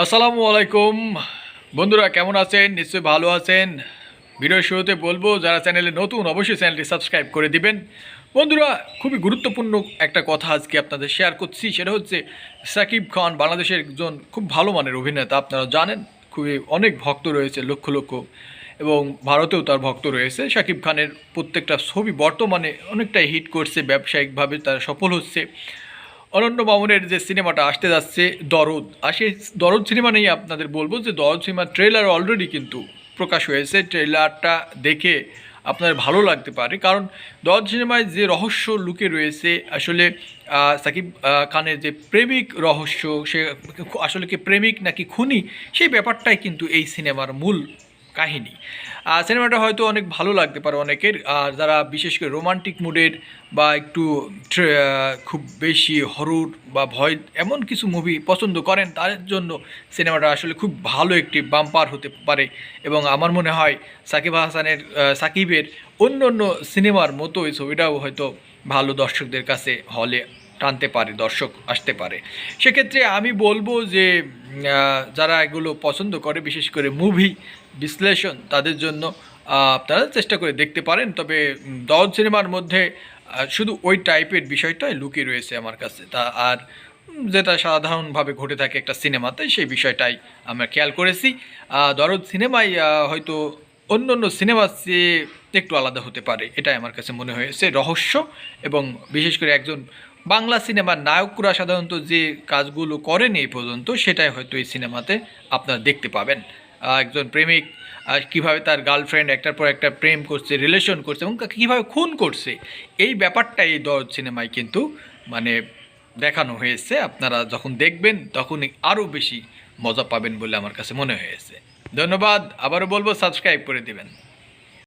আসসালামু আলাইকুম বন্ধুরা, কেমন আছেন? নিশ্চয়ই ভালো আছেন। ভিডিওর শুরুতে বলবো, যারা চ্যানেলে নতুন অবশ্যই চ্যানেলটি সাবস্ক্রাইব করে দিবেন। বন্ধুরা, খুবই গুরুত্বপূর্ণ একটা কথা আজকে আপনাদের শেয়ার করছি, সেটা হচ্ছে সাকিব খান বাংলাদেশের একজন খুব ভালো মানের অভিনেতা। আপনারা জানেন, খুবই অনেক ভক্ত রয়েছে, লক্ষ লক্ষ, এবং ভারতেও তার ভক্ত রয়েছে। সাকিব খানের প্রত্যেকটা ছবি বর্তমানে অনেকটাই হিট করছে, ব্যবসায়িকভাবে তার সফল হচ্ছে। অনন্য মামুনের যে সিনেমাটা আসতে যাচ্ছে দরদ, আর সেই দরদ সিনেমা নিয়ে আপনাদের বলবো যে দরদ সিনেমার ট্রেলার অলরেডি কিন্তু প্রকাশ হয়েছে। ট্রেলারটা দেখে আপনার ভালো লাগতে পারে, কারণ দরদ সিনেমায় যে রহস্য লুকে রয়েছে, আসলে সাকিব খানের যে প্রেমিক রহস্য, সে আসলে কি প্রেমিক নাকি খুনি, সেই ব্যাপারটাই কিন্তু এই সিনেমার মূল কাহিনী। সিনেমাটা হয়তো অনেক ভালো লাগতে পারে অনেকের, আর যারা বিশেষ করে রোমান্টিক মুডের বা একটু খুব বেশি হরর বা ভয় এমন কিছু মুভি পছন্দ করেন, তাদের জন্য সিনেমাটা আসলে খুব ভালো একটি বাম্পার হতে পারে। এবং আমার মনে হয় সাকিবের অন্য অন্য সিনেমার মতো এই ছবিটাও হয়তো ভালো দর্শকদের কাছে হলে টানতে পারে, দর্শক আসতে পারে। সেক্ষেত্রে আমি বলবো যে যারা এগুলো পছন্দ করে, বিশেষ করে মুভি বিশ্লেষণ, তাদের জন্য আপনারা চেষ্টা করে দেখতে পারেন। তবে দরদ সিনেমার মধ্যে শুধু ওই টাইপের বিষয়টাই লুকিয়ে রয়েছে আমার কাছে, তা আর যেটা সাধারণভাবে ঘটে থাকে একটা সিনেমাতে, সেই বিষয়টাই আমরা খেয়াল করেছি। দরদ সিনেমায় হয়তো অন্য অন্য সিনেমার চেয়ে একটু আলাদা হতে পারে, এটাই আমার কাছে মনে হয়েছে। রহস্য এবং বিশেষ করে একজন বাংলা সিনেমার নায়করা সাধারণত যে কাজগুলো করেন এই পর্যন্ত, সেটাই হয়তো এই সিনেমাতে আপনারা দেখতে পাবেন। একজন প্রেমিক কীভাবে তার গার্লফ্রেন্ড একটার পর একটা প্রেম করছে, রিলেশন করছে, এবং কীভাবে খুন করছে, এই ব্যাপারটাই এই দরদ সিনেমায় কিন্তু মানে দেখানো হয়েছে। আপনারা যখন দেখবেন তখনই আরও বেশি মজা পাবেন বলে আমার কাছে মনে হয়েছে। ধন্যবাদ, আবারও বলবো সাবস্ক্রাইব করে দেবেন।